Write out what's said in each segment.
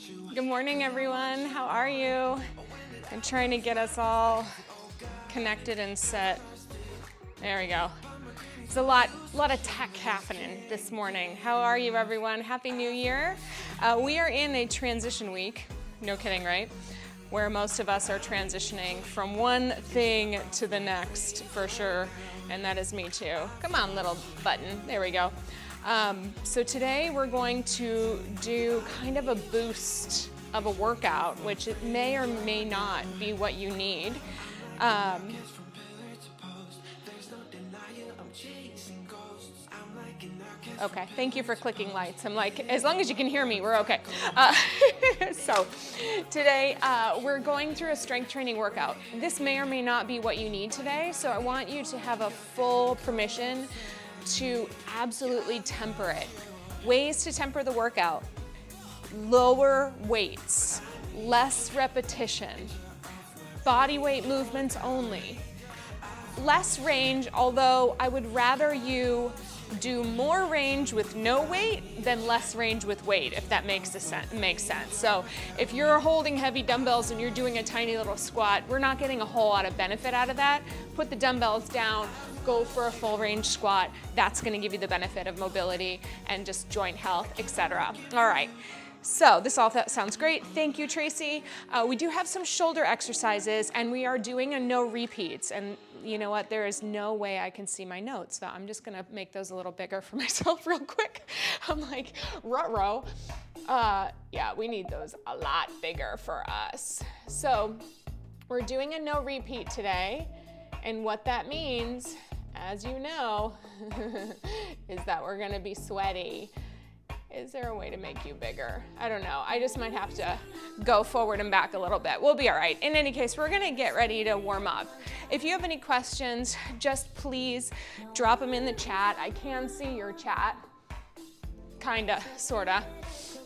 Good morning, everyone. How are you? I'm trying to get us all connected and set. There we go. There's a lot of tech happening this morning. How are you, everyone? Happy New Year. We are in a transition week. No kidding, right? Where most of us are transitioning from one thing to the next, for sure. And that is me too. Come on, little button. There we go. So today we're going to do kind of a boost of a workout, which it may or may not be what you need. Okay, thank you for clicking lights. I'm like, as long as you can hear me, we're okay. So today we're going through a strength training workout. This may or may not be what you need today, so I want you to have a full permission to absolutely temper it. Ways to temper the workout: lower weights, less repetition, body weight movements only, less range, although I would rather you do more range with no weight than less range with weight, if that makes sense. So if you're holding heavy dumbbells and you're doing a tiny little squat, we're not getting a whole lot of benefit out of that. Put the dumbbells down, go for a full range squat. That's gonna give you the benefit of mobility and just joint health, etc. All right. So this all sounds great. Thank you, Tracy. We do have some shoulder exercises, and we are doing a no repeats. And you know what? There is no way I can see my notes, so I'm just gonna make those a little bigger for myself real quick. I'm like, ruh-roh. Yeah, we need those a lot bigger for us. So we're doing a no repeat today, and what that means, as you know, is that we're gonna be sweaty. Is there a way to make you bigger? I don't know. I just might have to go forward and back a little bit. We'll be all right. In any case, we're gonna get ready to warm up. If you have any questions, just please drop them in the chat. I can see your chat, kinda, sorta.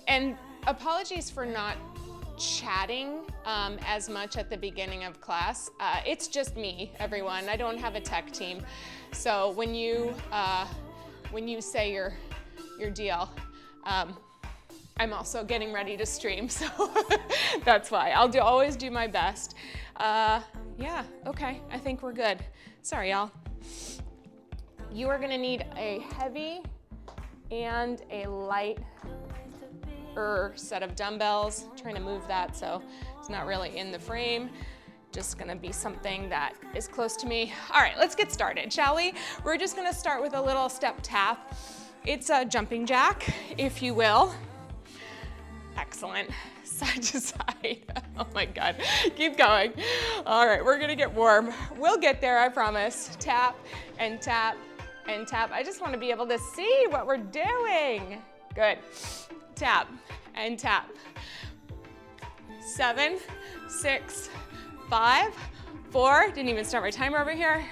And apologies for not chatting as much at the beginning of class. It's just me, everyone. I don't have a tech team. So when you say your deal, I'm also getting ready to stream, so that's why. I'll always do my best. Yeah, okay, I think we're good. Sorry, y'all. You are gonna need a heavy and a lighter set of dumbbells. I'm trying to move that so it's not really in the frame. Just gonna be something that is close to me. All right, let's get started, shall we? We're just gonna start with a little step tap. It's a jumping jack, if you will. Excellent. Side to side. Oh my God. Keep going. All right, we're gonna get warm. We'll get there, I promise. Tap and tap and tap. I just want to be able to see what we're doing. Good. Tap and tap. 7, 6, 5, 4. Didn't even start my timer over here.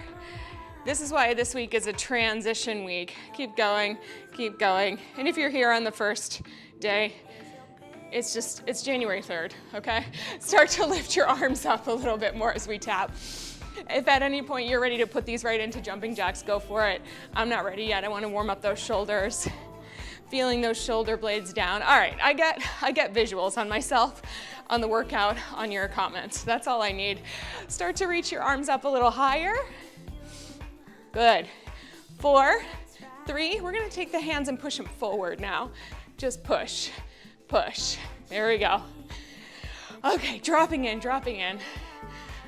This is why this week is a transition week. Keep going, keep going. And if you're here on the first day, it's January 3rd, okay? Start to lift your arms up a little bit more as we tap. If at any point you're ready to put these right into jumping jacks, go for it. I'm not ready yet. I want to warm up those shoulders. Feeling those shoulder blades down. All right, I get visuals on myself, on the workout, on your comments. That's all I need. Start to reach your arms up a little higher. Good. 4, 3, we're gonna take the hands and push them forward now. Just push, push. There we go. Okay, dropping in, dropping in.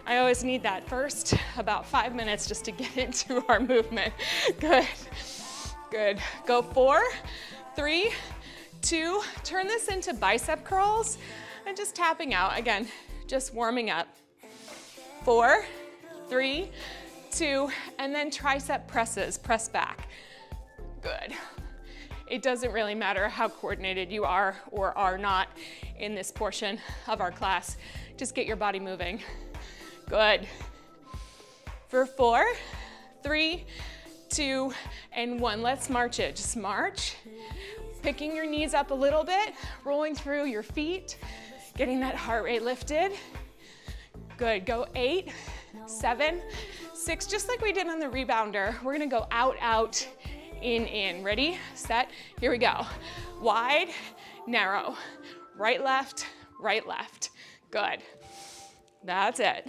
I always need that first about 5 minutes just to get into our movement. Good, good. Go 4, 3, 2, turn this into bicep curls and just tapping out. Again, just warming up. 4, 3, 2, and then tricep presses, press back. Good. It doesn't really matter how coordinated you are or are not in this portion of our class. Just get your body moving. Good. For 4, 3, 2, and 1. Let's march it. Just march. Picking your knees up a little bit, rolling through your feet, getting that heart rate lifted. Good. Go 8, 7, 6, just like we did on the rebounder. We're gonna go out, out, in. Ready, set, here we go. Wide, narrow, Right, left, right, left. Good. That's it.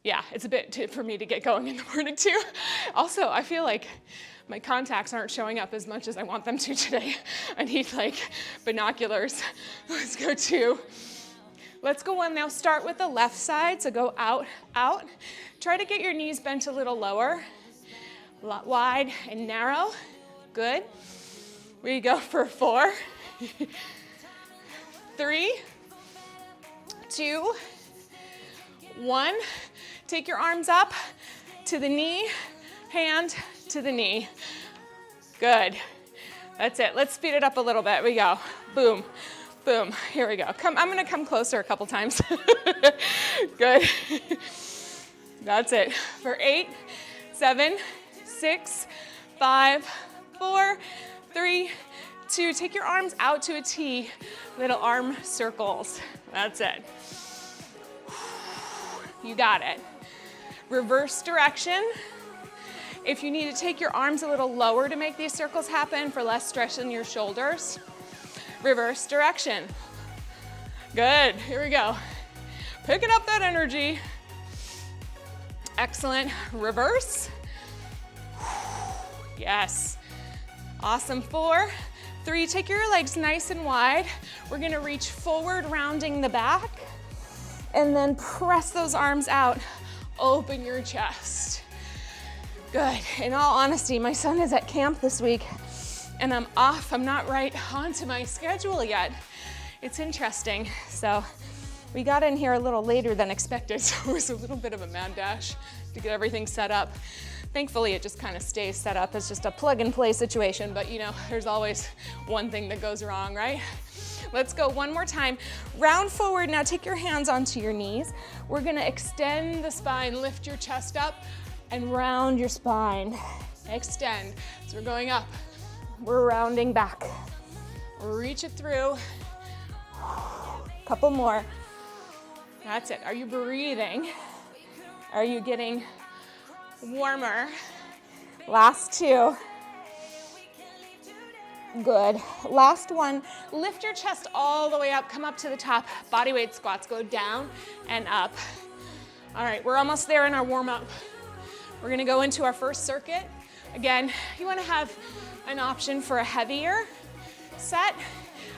Yeah, it's a bit for me to get going in the morning too. Also, I feel like my contacts aren't showing up as much as I want them to today. I need like binoculars. Let's go 2. Let's go on now. Start with the left side. So go out, out. Try to get your knees bent a little lower. Wide and narrow. Good. We go for 4, 3, 2, 1. Take your arms up to the knee, hand to the knee. Good. That's it. Let's speed it up a little bit. We go. Boom, boom. Here we go. I'm going to come closer a couple times. Good. That's it. For 8, 7, 6, 5, 4, 3, 2. Take your arms out to a T. Little arm circles. That's it. You got it. Reverse direction. If you need to take your arms a little lower to make these circles happen for less stress in your shoulders, reverse direction. Good, here we go. Picking up that energy. Excellent, reverse. Yes, awesome. 4, 3, take your legs nice and wide. We're gonna reach forward, rounding the back, and then press those arms out. Open your chest. Good. In all honesty, my son is at camp this week and I'm off. I'm not right onto my schedule yet. It's interesting. So we got in here a little later than expected, so it was a little bit of a mad dash to get everything set up. Thankfully, it just kind of stays set up as just a plug and play situation, but you know, there's always one thing that goes wrong, right? Let's go one more time. Round forward. Now take your hands onto your knees. We're gonna extend the spine, lift your chest up, and round your spine. Extend. So we're going up. We're rounding back. Reach it through. Couple more. That's it. Are you breathing? Are you getting warmer? Last 2. Good. Last one. Lift your chest all the way up. Come up to the top. Body weight squats. Go down and up. All right, we're almost there in our warm-up. We're gonna go into our first circuit. Again, you wanna have an option for a heavier set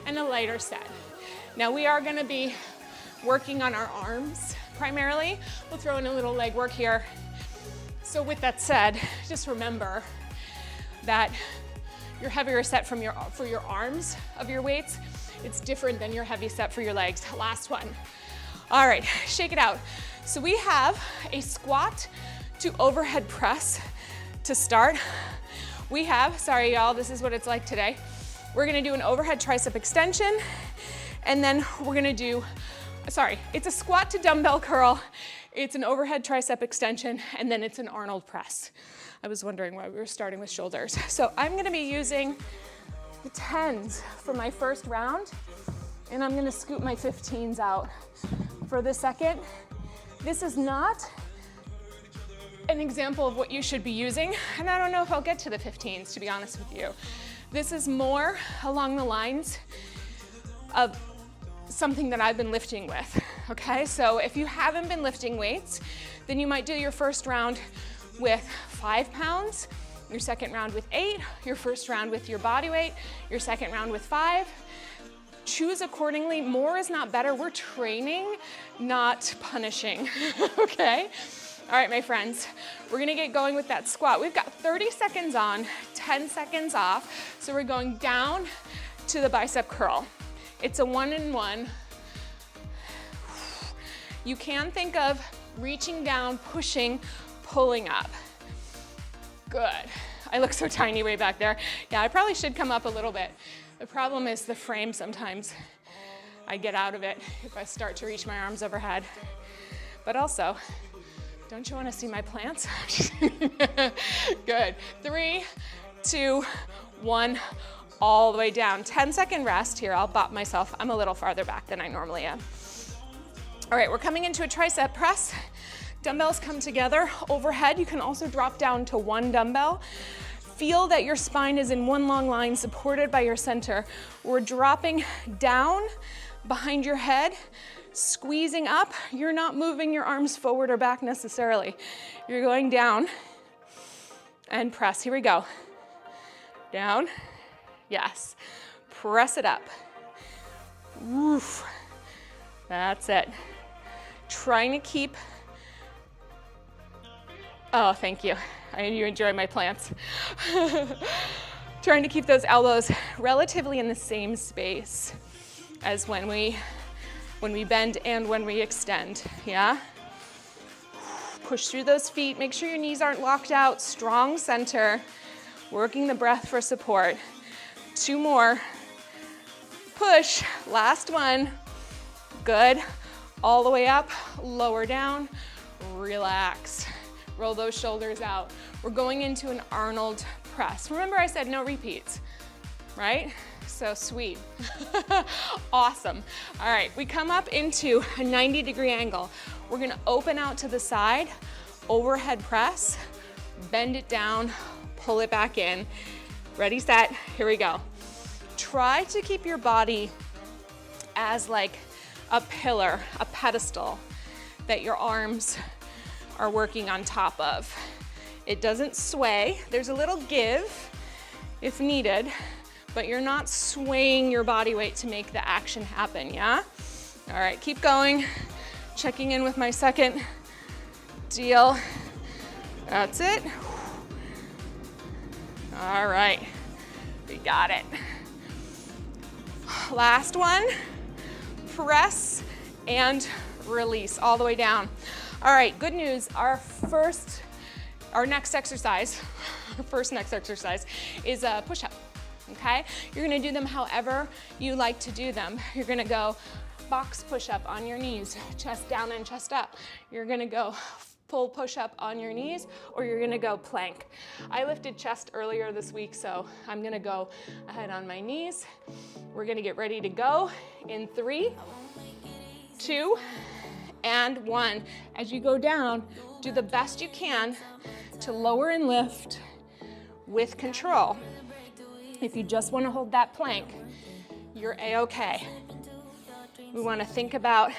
and a lighter set. Now we are gonna be working on our arms primarily. We'll throw in a little leg work here. So with that said, just remember that your heavier set for your arms of your weights, it's different than your heavy set for your legs. Last one. All right, shake it out. So we have a squat to overhead press to start. We have, sorry y'all, this is what it's like today. We're gonna do an overhead tricep extension, and then we're gonna do, it's a squat to dumbbell curl, it's an overhead tricep extension, and then it's an Arnold press. I was wondering why we were starting with shoulders. So I'm gonna be using the 10s for my first round, and I'm gonna scoot my 15s out for the second. This is not an example of what you should be using, and I don't know if I'll get to the 15s, to be honest with you. This is more along the lines of something that I've been lifting with, okay? So if you haven't been lifting weights, then you might do your first round with 5 pounds, your second round with 8, your first round with your body weight, your second round with 5. Choose accordingly. More is not better. We're training, not punishing, okay? All right, my friends, we're gonna get going with that squat. We've got 30 seconds on, 10 seconds off. So we're going down to the bicep curl. It's a 1-and-1. You can think of reaching down, pushing, pulling up. Good. I look so tiny way back there. Yeah, I probably should come up a little bit. The problem is the frame sometimes. I get out of it if I start to reach my arms overhead. But also, don't you want to see my plants? Good. 3, 2, 1, all the way down. 10-second rest here. I'll bop myself. I'm a little farther back than I normally am. All right, we're coming into a tricep press. Dumbbells come together overhead. You can also drop down to 1 dumbbell. feel that your spine is in one long line supported by your center. We're dropping down behind your head, squeezing up. You're not moving your arms forward or back necessarily. You're going down and press. Here we go. Down. Yes. Press it up. Woof. That's it. Trying to keep, oh, thank you. You enjoy my plants. Trying to keep those elbows relatively in the same space as when we bend and when we extend, yeah? Push through those feet. Make sure your knees aren't locked out. Strong center. Working the breath for support. 2 more. Push. Last one. Good. All the way up. Lower down. Relax. Roll those shoulders out. We're going into an Arnold press. Remember I said no repeats, right? So sweet. Awesome. All right, we come up into a 90-degree angle. We're gonna open out to the side, overhead press, bend it down, pull it back in. Ready, set, here we go. Try to keep your body as like a pillar, a pedestal that your arms are working on top of. It doesn't sway. There's a little give if needed, but you're not swaying your body weight to make the action happen, yeah? All right, keep going. Checking in with my second deal. That's it. All right, we got it. Last one, press and release all the way down. All right, good news, our next exercise is a push-up, okay? You're gonna do them however you like to do them. You're gonna go box push-up on your knees, chest down and chest up. You're gonna go full push-up on your knees, or you're gonna go plank. I lifted chest earlier this week, so I'm gonna go ahead on my knees. We're gonna get ready to go in 3, 2, and 1. As you go down, do the best you can to lower and lift with control. If you just want to hold that plank, you're A-okay. We want to think about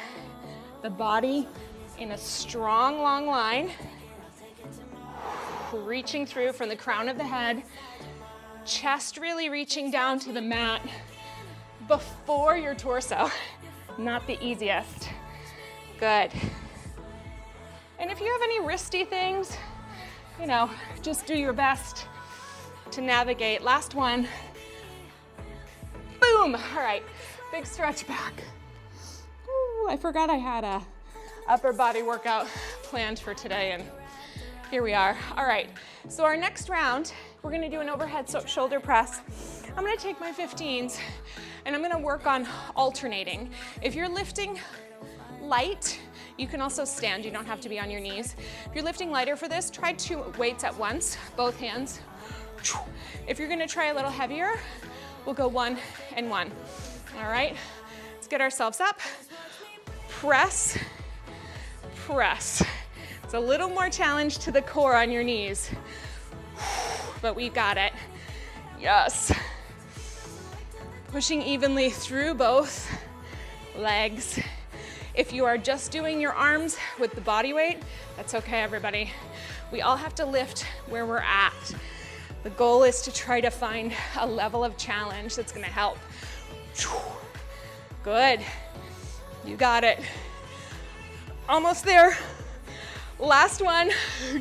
the body in a strong, long line, reaching through from the crown of the head, chest really reaching down to the mat before your torso. Not the easiest. Good. And if you have any wristy things, you know, just do your best to navigate. Last one. Boom. All right, big stretch back. Ooh, I forgot I had a upper body workout planned for today, and here we are. All right, so our next round, we're gonna do an overhead shoulder press. I'm gonna take my 15s and I'm gonna work on alternating. If you're lifting light, you can also stand, you don't have to be on your knees. If you're lifting lighter for this, try 2 weights at once, both hands. If you're gonna try a little heavier, we'll go 1 and 1. All right, let's get ourselves up. Press, press. It's a little more challenge to the core on your knees, but we got it. Yes. Pushing evenly through both legs. If you are just doing your arms with the body weight, that's okay, everybody. We all have to lift where we're at. The goal is to try to find a level of challenge that's gonna help. Good. You got it. Almost there. Last one.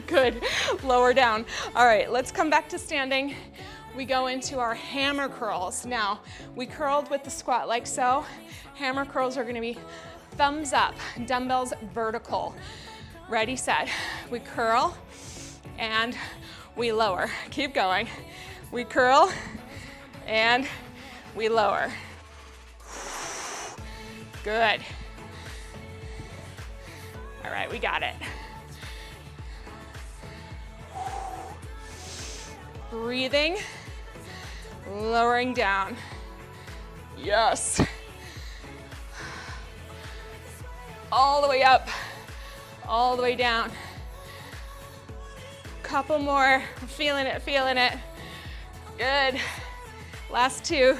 Good. Lower down. All right, let's come back to standing. We go into our hammer curls. Now, we curled with the squat like so. Hammer curls are gonna be thumbs up, dumbbells vertical. Ready, set. We curl and we lower. Keep going. We curl and we lower. Good. All right, we got it. Breathing, lowering down. Yes. All the way up, all the way down. Couple more, feeling it, feeling it. Good. Last two.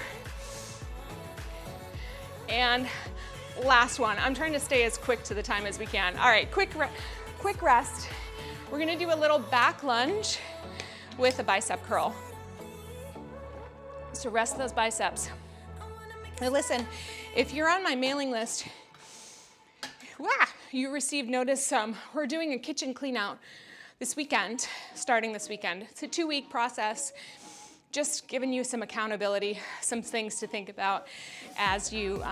And last one. I'm trying to stay as quick to the time as we can. All right, quick rest. We're gonna do a little back lunge with a bicep curl. So rest those biceps. Now listen, if you're on my mailing list, you received notice we're doing a kitchen clean out this weekend, starting this weekend. It's a 2-week process, just giving you some accountability, some things to think about as you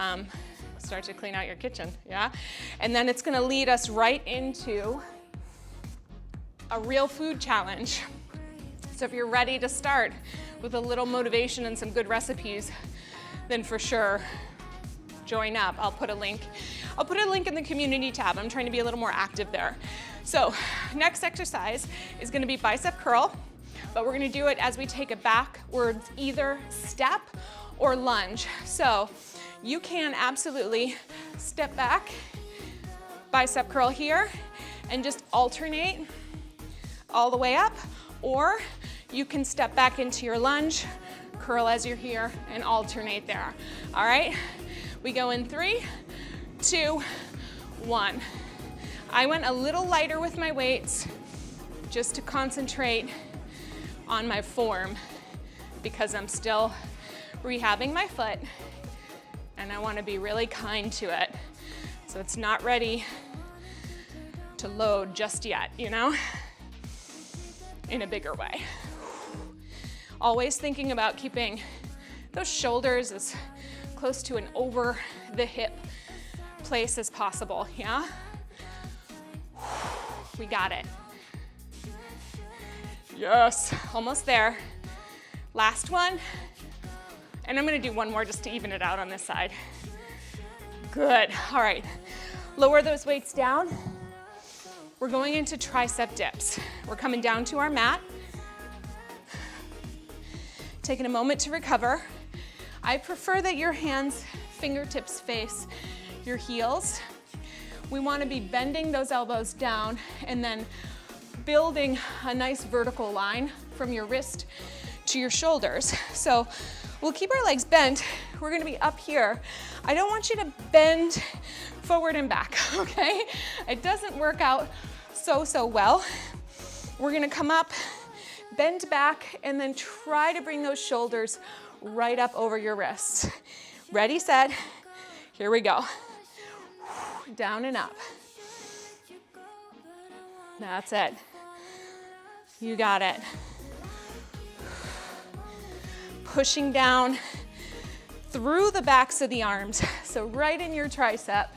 start to clean out your kitchen, yeah? And then it's gonna lead us right into a real food challenge. So if you're ready to start with a little motivation and some good recipes, then for sure, join up. I'll put a link in the community tab. I'm trying to be a little more active there. So next exercise is gonna be bicep curl, but we're gonna do it as we take a backwards either step or lunge. So you can absolutely step back, bicep curl here, and just alternate all the way up, or you can step back into your lunge, curl as you're here, and alternate there. All right, we go in 3, 2, 1. I went a little lighter with my weights just to concentrate on my form because I'm still rehabbing my foot and I want to be really kind to it. So it's not ready to load just yet, you know, in a bigger way. Always thinking about keeping those shoulders as close to an over the hip place as possible, yeah? We got it. Yes, almost there. Last one. And I'm gonna do one more just to even it out on this side. Good, all right. Lower those weights down. We're going into tricep dips. We're coming down to our mat. Taking a moment to recover. I prefer that your hands, fingertips face your heels. We want to be bending those elbows down and then building a nice vertical line from your wrist to your shoulders. So we'll keep our legs bent. We're going to be up here. I don't want you to bend forward and back, okay? It doesn't work out so well. We're going to come up, bend back, and then try to bring those shoulders right up over your wrists. Ready, set, here we go. Down and up. That's it. You got it. Pushing down through the backs of the arms. So right in your tricep.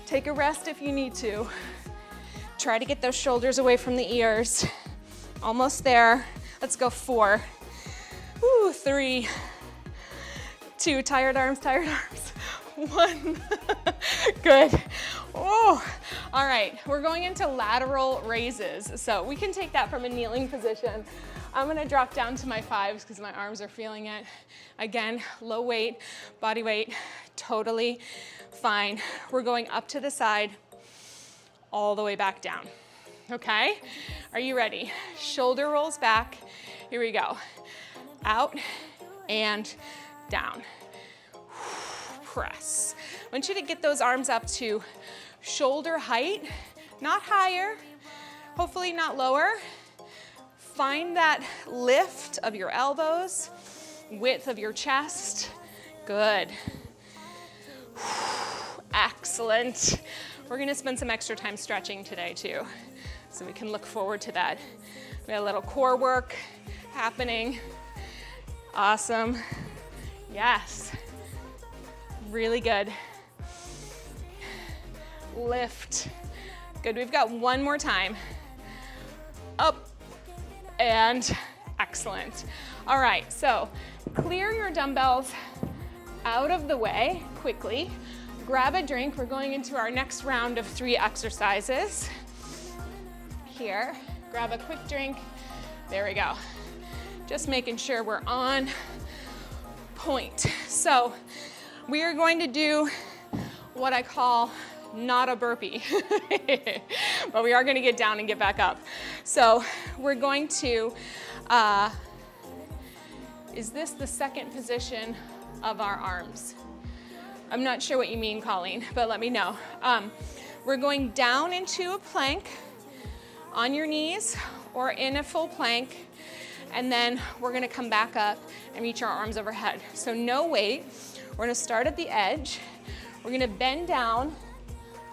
Take a rest if you need to. Try to get those shoulders away from the ears. Almost there. Let's go 4. 3, 2, tired arms. 1. Good. Oh, all right. We're going into lateral raises. So we can take that from a kneeling position. I'm gonna drop down to my 5s because my arms are feeling it. Again, low weight, body weight, totally fine. We're going up to the side, all the way back down. Okay? Are you ready? Shoulder rolls back. Here we go. Out and down. Press. I want you to get those arms up to shoulder height, not higher, hopefully not lower. Find that lift of your elbows, width of your chest. Good. Excellent. We're gonna spend some extra time stretching today too, so we can look forward to that. We have a little core work happening. Awesome. Yes. Really good. Lift. Good, we've got one more time. Up and excellent. All right, so clear your dumbbells out of the way quickly. Grab a drink. We're going into our next round of 3 exercises. Here, grab a quick drink. There we go. Just making sure we're on point. So we are going to do what I call not a burpee, but we are going to get down and get back up. So we're going to Is this the second position of our arms? I'm not sure what you mean, Colleen, but let me know. We're going down into a plank on your knees or in a full plank, and then we're gonna come back up and reach our arms overhead. So no weight. We're gonna start at the edge. We're gonna bend down,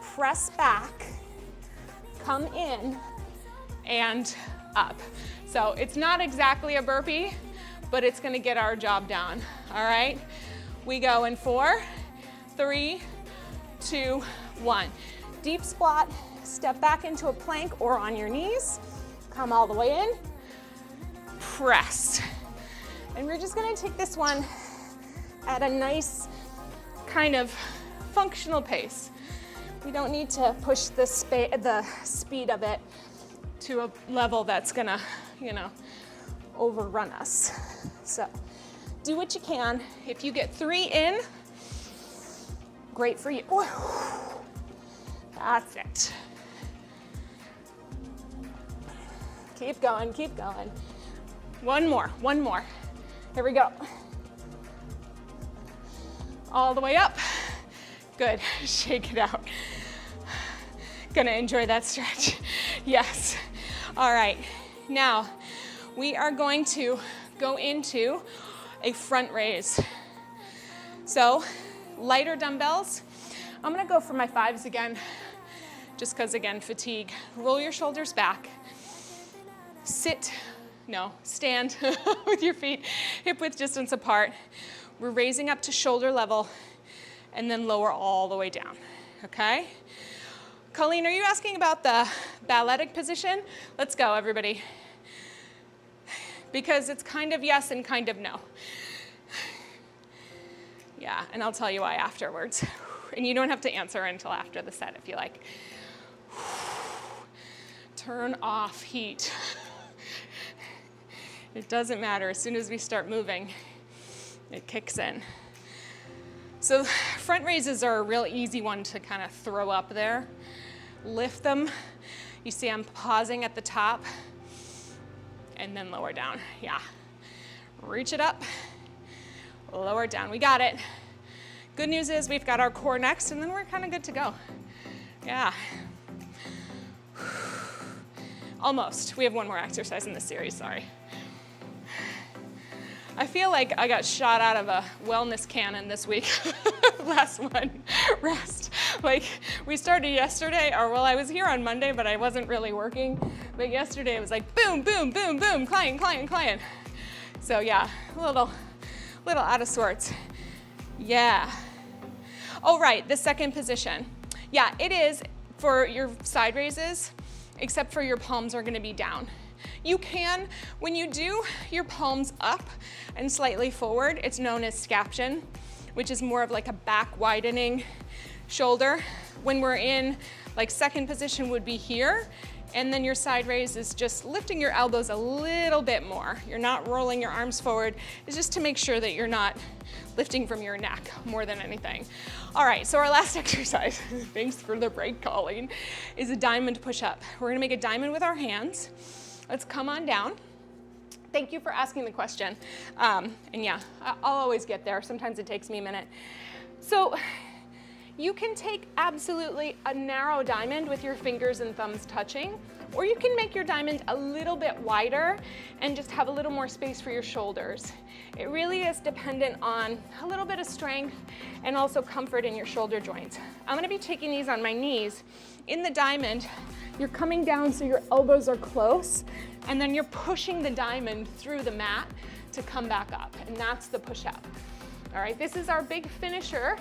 press back, come in, and up. So it's not exactly a burpee, but it's gonna get our job done, all right? We go in 4, 3, 2, 1. Deep squat, step back into a plank or on your knees, come all the way in, press. And we're just gonna take this one at a nice kind of functional pace. We don't need to push the speed of it to a level that's gonna, overrun us. So do what you can. If you get 3 in, great for you. That's it. Keep going, keep going. One more. Here we go. All the way up. Good, shake it out. Gonna enjoy that stretch. Yes. All right, now we are going to go into a front raise. So lighter dumbbells. I'm gonna go for my 5s again, just because again, fatigue. Roll your shoulders back. Stand with your feet hip width distance apart. We're raising up to shoulder level and then lower all the way down, okay? Colleen, are you asking about the balletic position? Let's go, everybody. Because it's kind of yes and kind of no. Yeah, and I'll tell you why afterwards. And you don't have to answer until after the set if you like. Turn off heat. It doesn't matter. As soon as we start moving, it kicks in. So front raises are a real easy one to kind of throw up there. Lift them. You see I'm pausing at the top and then lower down. Yeah. Reach it up, lower it down. We got it. Good news is we've got our core next and then we're kind of good to go. Yeah. Almost. We have one more exercise in this series, sorry. I feel like I got shot out of a wellness cannon this week. Last one, rest. Like we started yesterday, or well, I was here on Monday, but I wasn't really working. But yesterday it was like boom, boom, boom, boom, client. So yeah, a little out of sorts. Yeah. Oh right, the second position. Yeah, it is for your side raises, except for your palms are gonna be down. You can, when you do your palms up and slightly forward, it's known as scaption, which is more of like a back widening shoulder. When we're in like second position would be here, and then your side raise is just lifting your elbows a little bit more. You're not rolling your arms forward. It's just to make sure that you're not lifting from your neck more than anything. All right, so our last exercise, thanks for the break, Colleen, is a diamond push-up. We're gonna make a diamond with our hands. Let's come on down. Thank you for asking the question. And yeah, I'll always get there. Sometimes it takes me a minute. So you can take absolutely a narrow diamond with your fingers and thumbs touching, or you can make your diamond a little bit wider and just have a little more space for your shoulders. It really is dependent on a little bit of strength and also comfort in your shoulder joints. I'm gonna be taking these on my knees. In the diamond, you're coming down so your elbows are close, and then you're pushing the diamond through the mat to come back up, and that's the push-up. All right, this is our big finisher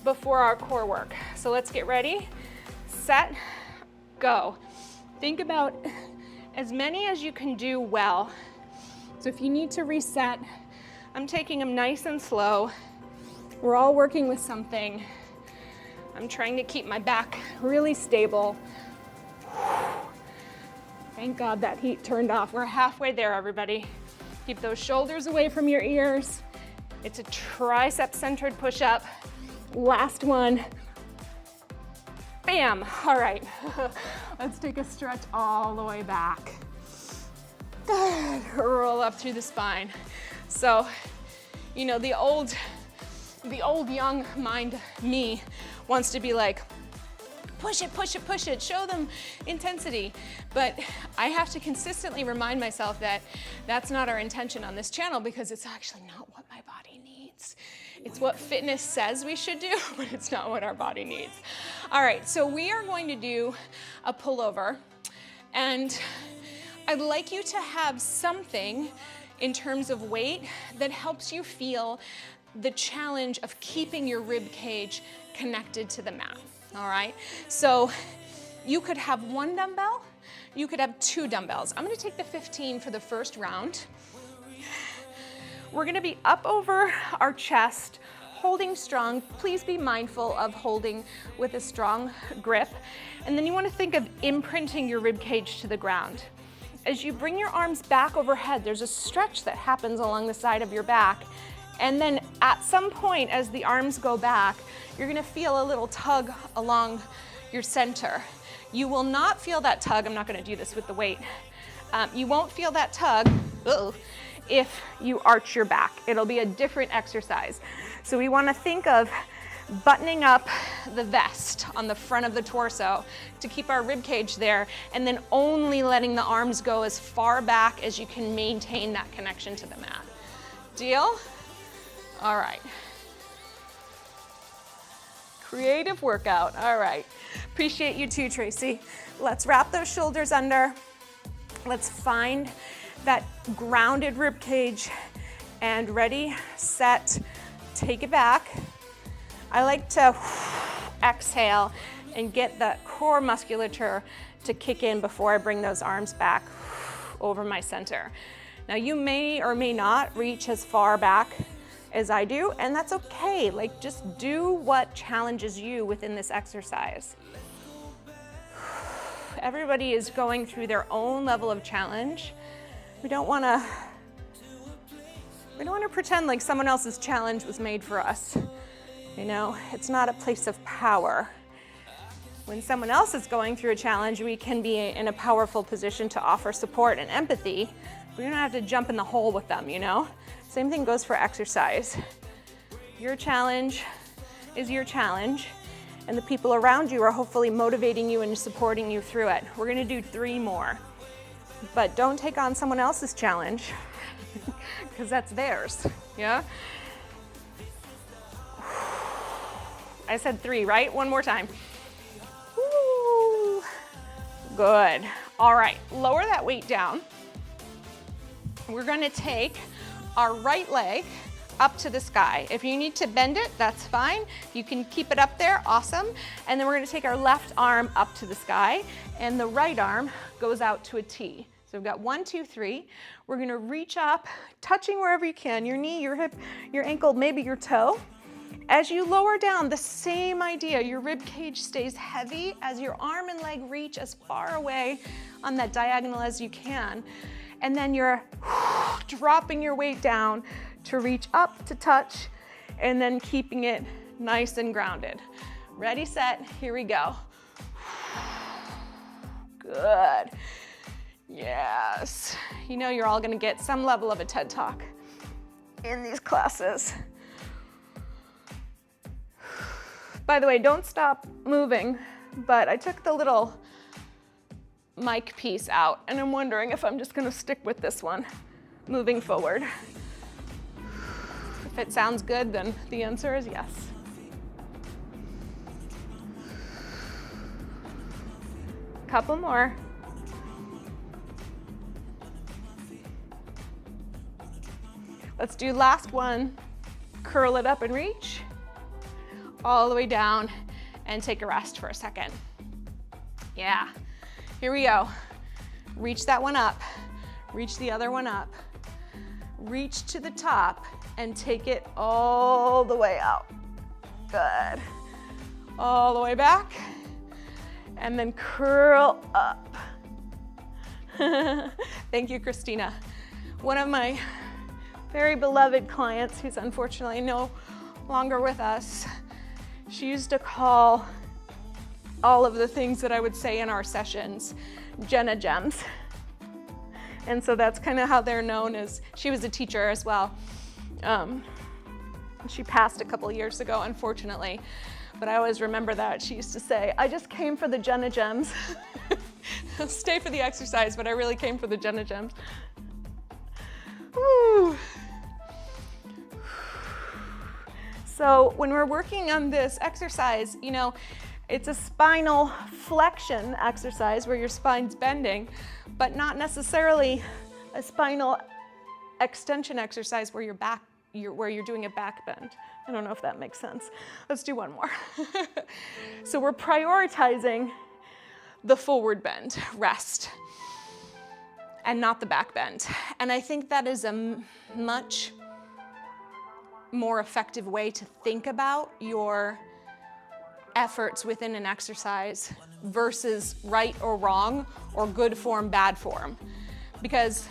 before our core work. So let's get ready, set, go. Think about as many as you can do well. So if you need to reset, I'm taking them nice and slow. We're all working with something. I'm trying to keep my back really stable. Thank God that heat turned off. We're halfway there, everybody. Keep those shoulders away from your ears. It's a tricep-centered push-up. Last one. Bam. All right. Let's take a stretch all the way back. Good. Roll up through the spine. So, you know, the old young mind me wants to be like, push it, push it, push it, show them intensity. But I have to consistently remind myself that that's not our intention on this channel, because it's actually not what my body needs. It's what fitness says we should do, but it's not what our body needs. All right, so we are going to do a pullover, and I'd like you to have something in terms of weight that helps you feel the challenge of keeping your rib cage connected to the mat, all right? So you could have 1 dumbbell, you could have 2 dumbbells. I'm gonna take the 15 for the first round. We're gonna be up over our chest, holding strong. Please be mindful of holding with a strong grip. And then you wanna think of imprinting your rib cage to the ground. As you bring your arms back overhead, there's a stretch that happens along the side of your back. And then at some point, as the arms go back, you're gonna feel a little tug along your center. You will not feel that tug. I'm not gonna do this with the weight. You won't feel that tug if you arch your back. It'll be a different exercise. So we wanna think of buttoning up the vest on the front of the torso to keep our rib cage there, and then only letting the arms go as far back as you can maintain that connection to the mat. Deal? All right. Creative workout. All right. Appreciate you too, Tracy. Let's wrap those shoulders under. Let's find that grounded rib cage, and ready, set, take it back. I like to exhale and get that core musculature to kick in before I bring those arms back over my center. Now you may or may not reach as far back as I do, and that's okay. Like, just do what challenges you within this exercise. Everybody is going through their own level of challenge. We don't wanna pretend like someone else's challenge was made for us. You know, it's not a place of power. When someone else is going through a challenge, we can be in a powerful position to offer support and empathy. We don't have to jump in the hole with them, you know? Same thing goes for exercise. Your challenge is your challenge, and the people around you are hopefully motivating you and supporting you through it. We're gonna do 3 more, but don't take on someone else's challenge, because that's theirs, yeah? I said 3, right? 1 more time. Woo. Good. All right, lower that weight down. We're gonna take our right leg up to the sky. If you need to bend it, that's fine. You can keep it up there, awesome. And then we're gonna take our left arm up to the sky, and the right arm goes out to a T. So we've got 1, 2, 3. We're gonna reach up, touching wherever you can, your knee, your hip, your ankle, maybe your toe. As you lower down, the same idea, your rib cage stays heavy as your arm and leg reach as far away on that diagonal as you can. And then you're dropping your weight down to reach up to touch, and then keeping it nice and grounded. Ready, set, here we go. Good. Yes. You know you're all gonna get some level of a TED Talk in these classes. By the way, don't stop moving, but I took the little mic piece out, and I'm wondering if I'm just gonna stick with this one moving forward. If it sounds good, then the answer is yes. Couple more. Let's do last one. Curl it up and reach all the way down, and take a rest for a second. Yeah, here we go. Reach that one up, reach the other one up, reach to the top, and take it all the way out. Good. All the way back, and then curl up. Thank you, Christina. One of my very beloved clients, who's unfortunately no longer with us, she used to call all of the things that I would say in our sessions Jenna Gems. And so that's kind of how they're known as, she was a teacher as well. She passed a couple years ago, unfortunately. But I always remember that. She used to say, I just came for the Jenna Gems. I'll stay for the exercise, but I really came for the Jenna Gems. Woo. So when we're working on this exercise, you know, it's a spinal flexion exercise where your spine's bending, but not necessarily a spinal extension exercise where you're doing a back bend. I don't know if that makes sense. Let's do one more. So we're prioritizing the forward bend, rest, and not the back bend. And I think that is a much more effective way to think about your efforts within an exercise versus right or wrong or good form, bad form. Because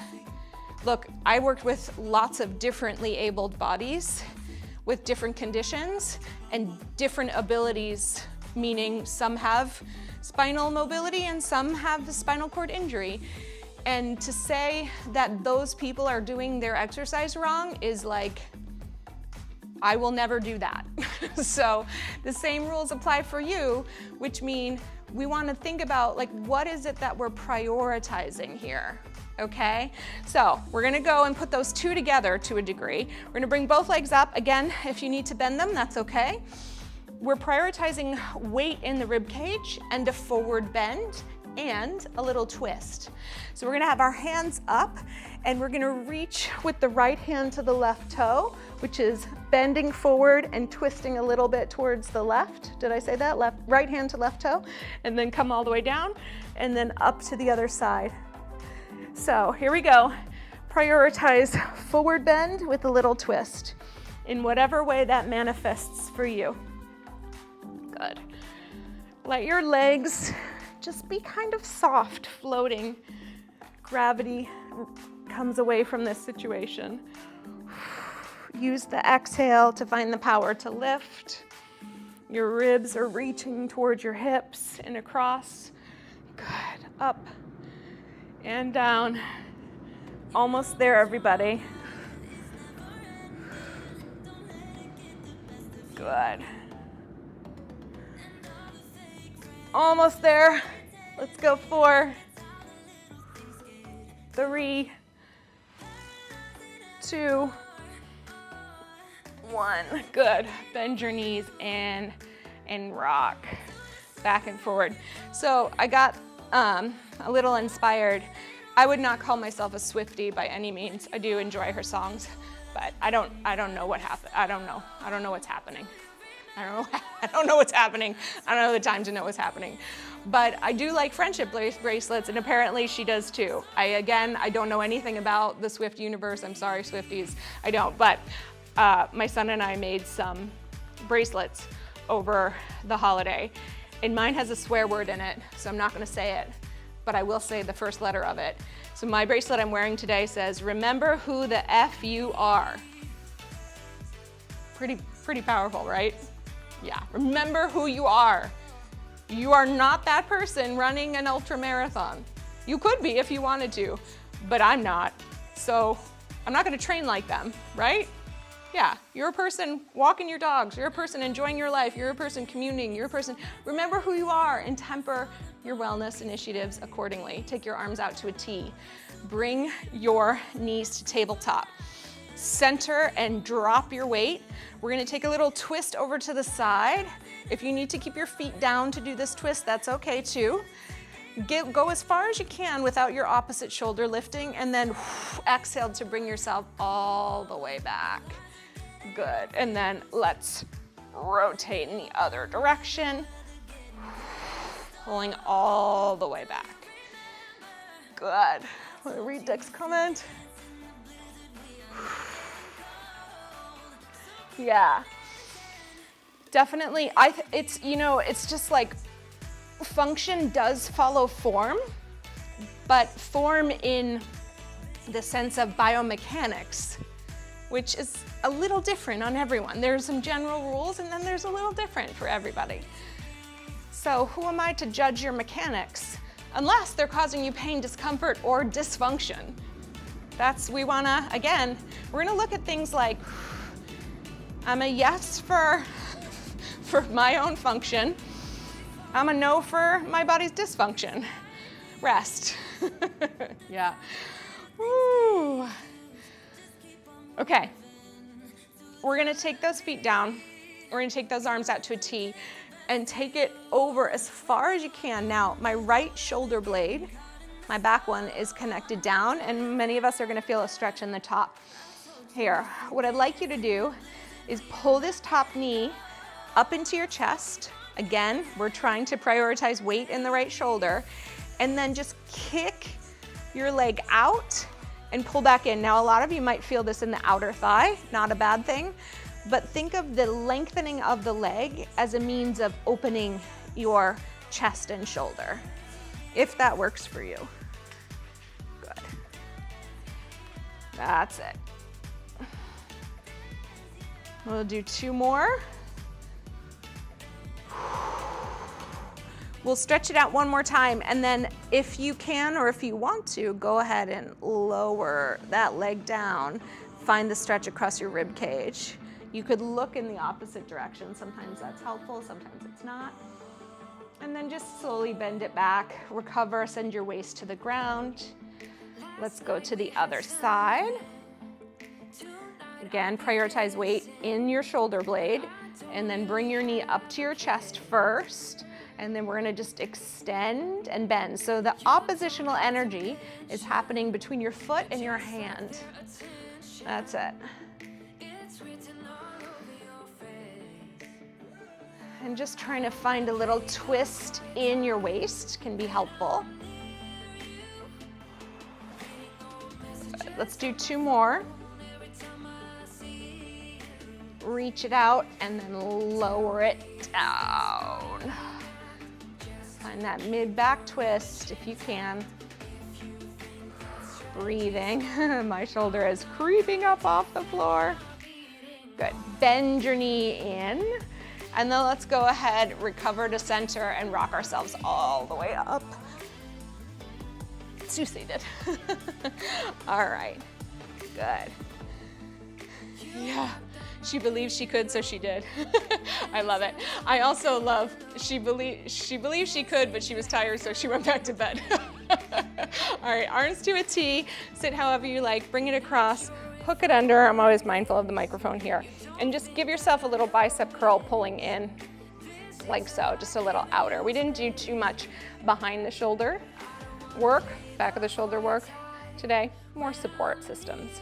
look, I worked with lots of differently abled bodies with different conditions and different abilities, meaning some have spinal mobility and some have the spinal cord injury. And to say that those people are doing their exercise wrong is like, I will never do that. So the same rules apply for you, which mean we want to think about like, what is it that we're prioritizing here? Okay, so we're gonna go and put those two together to a degree. We're gonna bring both legs up. Again, if you need to bend them, that's okay. We're prioritizing weight in the rib cage and a forward bend and a little twist. So we're gonna have our hands up and we're gonna reach with the right hand to the left toe, which is bending forward and twisting a little bit towards the left. Did I say that? Right hand to left toe, and then come all the way down and then up to the other side. So here we go. Prioritize forward bend with a little twist in whatever way that manifests for you. Good. Let your legs just be kind of soft, floating. Gravity comes away from this situation. Use the exhale to find the power to lift. Your ribs are reaching towards your hips and across. Good. Up and down. Almost there, everybody. Good. Almost there. Let's go 4, 3, 2, 1. Good. Bend your knees in and rock back and forward. So I got a little inspired. I would not call myself a Swiftie by any means. I do enjoy her songs, but I don't know what happened. I don't know what's happening. I don't know what's happening. I don't know the time to know what's happening. But I do like friendship bracelets, and apparently she does too. I don't know anything about the Swift universe. I'm sorry, Swifties. I don't. But my son and I made some bracelets over the holiday, and mine has a swear word in it, so I'm not going to say it, but I will say the first letter of it. So my bracelet I'm wearing today says, "Remember who the F you are." Pretty powerful, right? Yeah, remember who you are. You are not that person running an ultra marathon. You could be if you wanted to, but I'm not. So I'm not gonna train like them, right? Yeah, you're a person walking your dogs, you're a person enjoying your life, you're a person communing, you're a person, remember who you are and temper your wellness initiatives accordingly. Take your arms out to a T. Bring your knees to tabletop. Center and drop your weight. We're gonna take a little twist over to the side. If you need to keep your feet down to do this twist, that's okay too. Go as far as you can without your opposite shoulder lifting, and then exhale to bring yourself all the way back. Good, and then let's rotate in the other direction. Pulling all the way back. Good. Want to read Dick's comment? Yeah, definitely. It's just like function does follow form, but form in the sense of biomechanics, which is a little different on everyone. There's some general rules, and then there's a little different for everybody. So who am I to judge your mechanics? unless they're causing you pain, discomfort, or dysfunction. We wanna, again, we're gonna look at things like, I'm a yes for my own function. I'm a no for my body's dysfunction. Rest. Yeah. Woo. Okay. We're gonna take those feet down. We're gonna take those arms out to a T and take it over as far as you can. Now, my right shoulder blade, my back one, is connected down, and many of us are gonna feel a stretch in the top. Here, what I'd like you to do is pull this top knee up into your chest. Again, we're trying to prioritize weight in the right shoulder, and then just kick your leg out and pull back in. Now, a lot of you might feel this in the outer thigh, not a bad thing, but think of the lengthening of the leg as a means of opening your chest and shoulder, if that works for you. Good. That's it. We'll do 2 more. We'll stretch it out one more time, and then if you can or if you want to, go ahead and lower that leg down. Find the stretch across your rib cage. You could look in the opposite direction. Sometimes that's helpful, sometimes it's not. And then just slowly bend it back, recover, send your waist to the ground. Let's go to the other side. Again, prioritize weight in your shoulder blade, and then bring your knee up to your chest first. And then we're gonna just extend and bend. So the oppositional energy is happening between your foot and your hand. That's it. And just trying to find a little twist in your waist can be helpful. Let's do 2 more. Reach it out and then lower it down. Find that mid-back twist if you can. Breathing. My shoulder is creeping up off the floor. Good. Bend your knee in. And then let's go ahead, recover to center, and rock ourselves all the way up. Two-seated. All right. Good. Yeah. She believed she could, so she did. I love it. I also love, she believed she could, but she was tired, so she went back to bed. All right, arms to a T, sit however you like, bring it across, hook it under. I'm always mindful of the microphone here. And just give yourself a little bicep curl pulling in, like so, just a little outer. We didn't do too much behind the shoulder work, back of the shoulder work today, more support systems.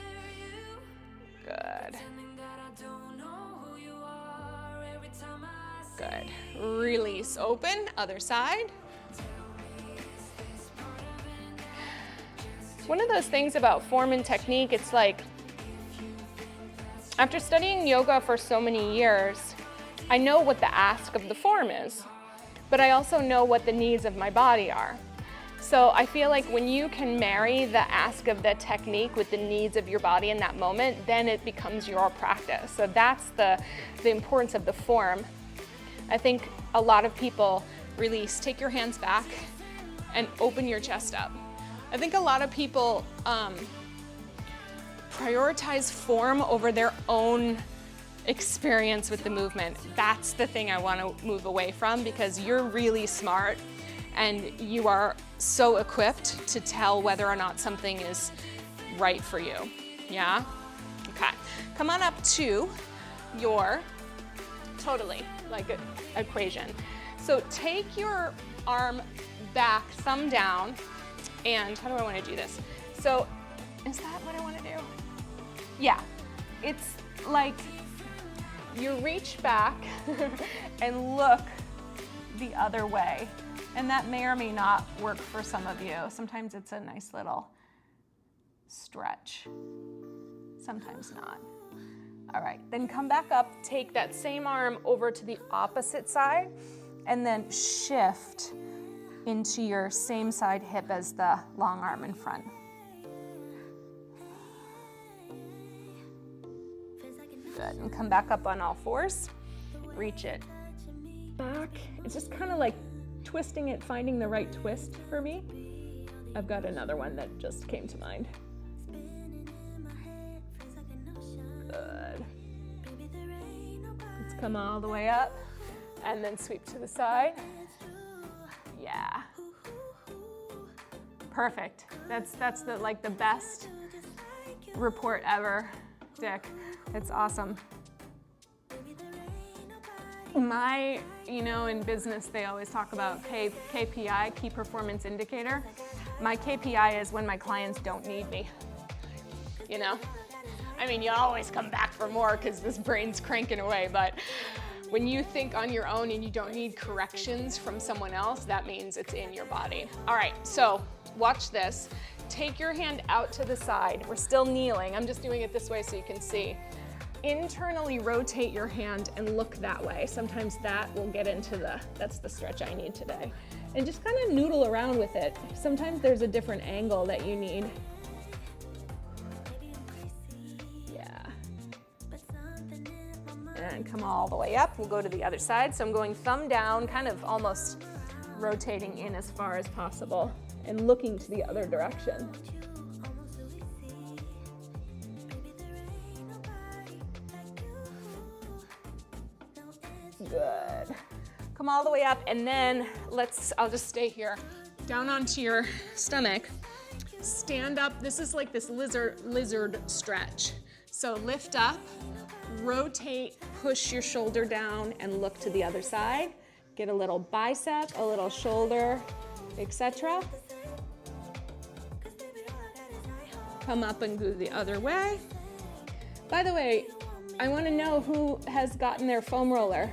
Good. Good. Release, open, other side. One of those things about form and technique, it's like, after studying yoga for so many years, I know what the ask of the form is, but I also know what the needs of my body are. So I feel like when you can marry the ask of the technique with the needs of your body in that moment, then it becomes your practice. So that's the importance of the form. I think a lot of people release, take your hands back and open your chest up. I think a lot of people prioritize form over their own experience with the movement. That's the thing I want to move away from, because you're really smart and you are so equipped to tell whether or not something is right for you. Yeah? Okay. Come on up to your totally like an equation. So take your arm back, thumb down, and how do I want to do this? So is that what I want to do? Yeah, it's like you reach back and look the other way. And that may or may not work for some of you. Sometimes it's a nice little stretch, sometimes not. All right, then come back up, take that same arm over to the opposite side, and then shift into your same side hip as the long arm in front. Good, and come back up on all fours. Reach it back. It's just kind of like twisting it, finding the right twist for me. I've got another one that just came to mind. Good. Let's come all the way up and then sweep to the side. Yeah. Perfect. That's the best report ever, Dick. It's awesome. In business, they always talk about KPI, key performance indicator. My KPI is when my clients don't need me. You always come back for more because this brain's cranking away, but when you think on your own and you don't need corrections from someone else, that means it's in your body. All right, so watch this. Take your hand out to the side. We're still kneeling. I'm just doing it this way so you can see. Internally rotate your hand and look that way. Sometimes that will get into that's the stretch I need today. And just kind of noodle around with it. Sometimes there's a different angle that you need. Yeah. And come all the way up. We'll go to the other side. So I'm going thumb down, kind of almost rotating in as far as possible and looking to the other direction. Good. Come all the way up, and then I'll just stay here. Down onto your stomach. Stand up. This is like this lizard stretch. So lift up, rotate, push your shoulder down, and look to the other side. Get a little bicep, a little shoulder, etc. Come up and go the other way. By the way, I want to know who has gotten their foam roller,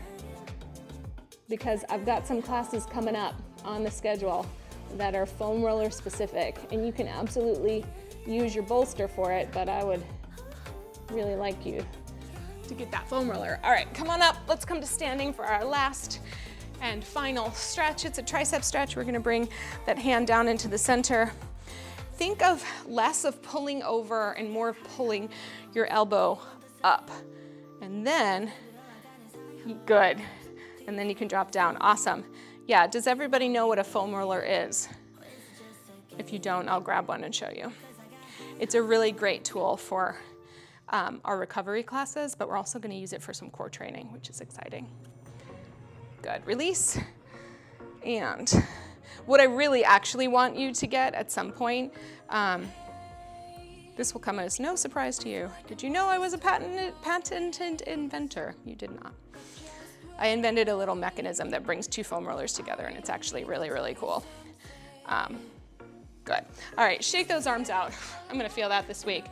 because I've got some classes coming up on the schedule that are foam roller specific, and you can absolutely use your bolster for it, but I would really like you to get that foam roller. All right, come on up. Let's come to standing for our last and final stretch. It's a tricep stretch. We're gonna bring that hand down into the center. Think of less of pulling over and more of pulling your elbow up. And then, good. And then you can drop down. Awesome. Yeah, does everybody know what a foam roller is? If you don't, I'll grab one and show you. It's a really great tool for our recovery classes, but we're also going to use it for some core training, which is exciting. Good. Release. And what I really actually want you to get at some point, this will come as no surprise to you. Did you know I was a patented inventor? You did not. I invented a little mechanism that brings two foam rollers together, and it's actually really, really cool. Good. All right, shake those arms out. I'm gonna feel that this week.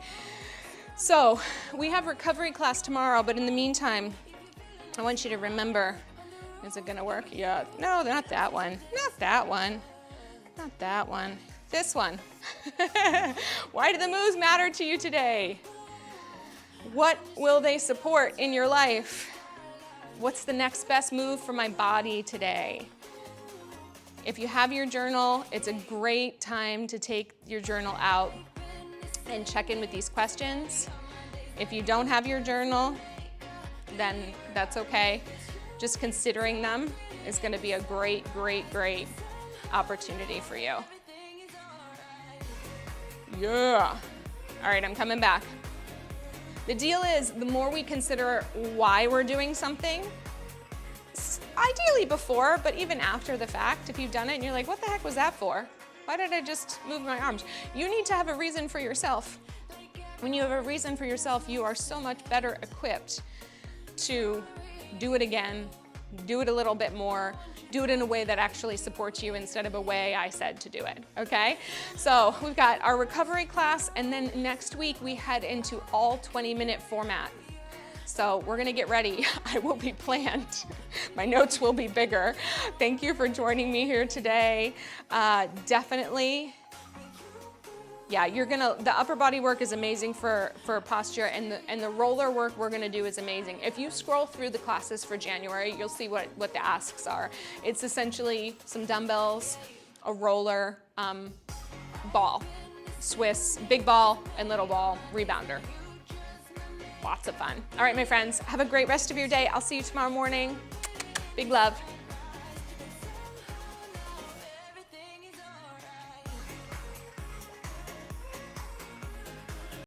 So we have recovery class tomorrow, but in the meantime, I want you to remember, is it gonna work? Yeah, no, not that one. Not that one. Not that one. This one. Why do the moves matter to you today? What will they support in your life? What's the next best move for my body today? If you have your journal, it's a great time to take your journal out and check in with these questions. If you don't have your journal, then that's okay. Just considering them is going to be a great, great, great opportunity for you. Yeah. All right, I'm coming back. The deal is, the more we consider why we're doing something, ideally before, but even after the fact, if you've done it and you're like, what the heck was that for? Why did I just move my arms? You need to have a reason for yourself. When you have a reason for yourself, you are so much better equipped to do it again, do it a little bit more, do it in a way that actually supports you instead of a way I said to do it, okay? So we've got our recovery class, and then next week we head into all 20-minute format. So we're gonna get ready. I will be planned. My notes will be bigger. Thank you for joining me here today. Definitely, yeah, the upper body work is amazing for posture, and the roller work we're gonna do is amazing. If you scroll through the classes for January, you'll see what the asks are. It's essentially some dumbbells, a roller, ball, Swiss, big ball and little ball, rebounder. Lots of fun. All right, my friends, have a great rest of your day. I'll see you tomorrow morning. Big love.